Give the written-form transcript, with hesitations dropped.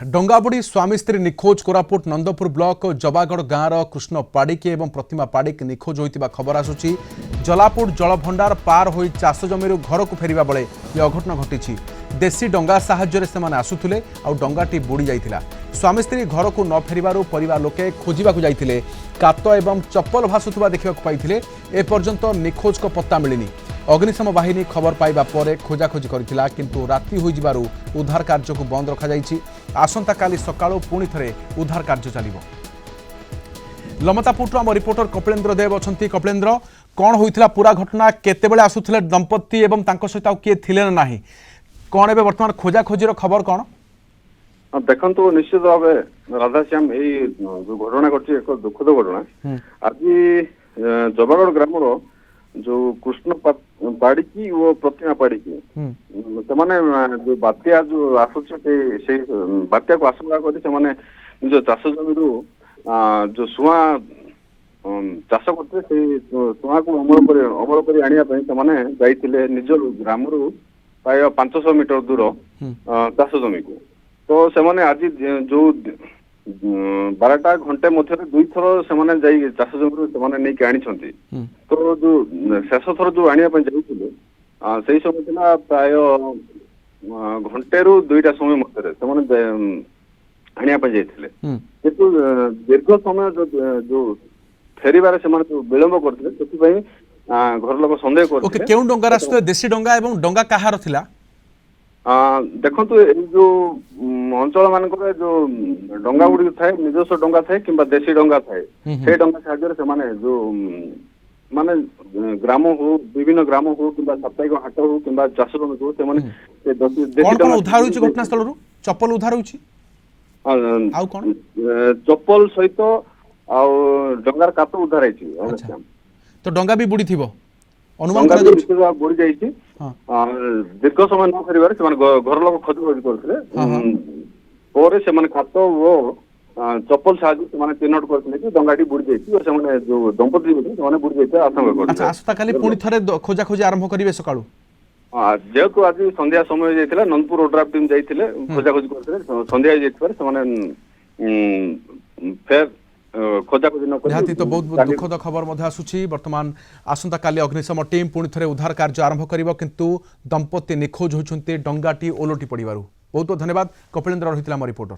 डंगाबुड़ी स्वामी स्त्री निखोज कोरापुट नंदपुर ब्लॉक जबागढ़ गाँव कृष्ण पाड़िके और प्रतिमा पाड़िक निखोज होता खबर आसूची। जलापुर जलभंडार पार हो चाष जमी घर को फेरिबा बेले यह अघटन घटी। देशी डंगा साहाय्य से आसुले आ डंगाटी बुड़ी जाइथिला। स्वामी स्त्री घर को न फेरिबारु परिवार लोके खोजिबाकु जाइथिले। कात एवं चप्पल भासुवा देखा पाइथिले। एपर्यंत निखोज को पत्ता मिलिनी। अग्निशम बाहिनी खबर पाइबा परे खोजाखोजी करथिला किंतु राति होई जिबारु उद्धार कार्य को बंद रखा जाइछि। आसंता काली सकाळु पुणी थरे उद्धार कार्य चलिबो। लमतापुर आम रिपोर्टर कपिलेन्द्र देव अछंती। कपिलेन्द्र, कौन होइथिला पूरा घटना? केतेबेले आसुथिले दंपत्ति एवं तांको सहित किए थिले ना नाही? कौन एबे वर्तमान खोजाखोजीर खबर कौन? देखो निश्चित भाव राधाश्याम यही जो घटना घटी एक दुखद घटना। आज जबागढ़ ग्राम जो कृष्ण पाड़िकी और प्रतिमा पाड़िकी से बात्या जो आसूचे बात्या को आशंका कर निज चाष जमी जो सुआ चाष करते सुआ को अमल कर आने निज ग्राम प्राय 500 मीटर दूर चाष जमी को। तो से आज जो 12टा घंटे मध्य दुई थर से चाष जमी नहीं आनी। तो जो शेष थर जो आने जाइए से समय था प्राय घंटे रु 2टा समय मध्य आने किंतु दीर्घ समय जो फेरबार से विलंब करते घर लोग सन्देह करते। केउ डंगा रास्ते देशी डंगा एवं डंगा कहार थिला? देखो जो अंचल मान जो डंगा गुड़ी थाए निजस्व डंगा थाए कि देशी डंगा थाए से डंगा साहाय्य जो माने ग्राम हो विभिन्न ग्राम हो कि साप्ताहिक हाट हो कि चाष जमी हो उद्धार होइछि घटनास्थल रु चप्पल उद्धार होइछि आउ कोन चप्पल सहित आ डंगार कात उद्धार होइछि। तो डंगा भी बुड़ी थिबो अनुमान करा जाइछि बुड़ी जाइछि। दीर्घ समय न फेरिबार से घर लोग खोज करथिले पोरे से खात वो चप्पल साहाय्य से चिन्हट करथिले कि डंगाटी बुड़ी जाइछि और से जो दंपति से बुड़ी जाइछि आशंका करथिले। अच्छा, आसता काली पुणी थरे खोजाखोजी आरंभ करिवे सकाळू? जेहेतु आज संध्या समय जाइथिला नंदपुर ओड्राफ टीम जाइथिले खोजाखोजी करथिले। संध्या जाइथिबार से फेर निहाती तो बहुत दुखद खबर मध्य आसुछि। वर्तमान आसंता काली अग्निशम टीम पुणी थरे उद्धार कार्य आरंभ करिवो किंतु दंपत्ति निखोज होइछन्ते डंगाटी ओलटी पड़िबारु। बहुत बहुत धन्यवाद कपिलेन्द्र रहितला रिपोर्टर।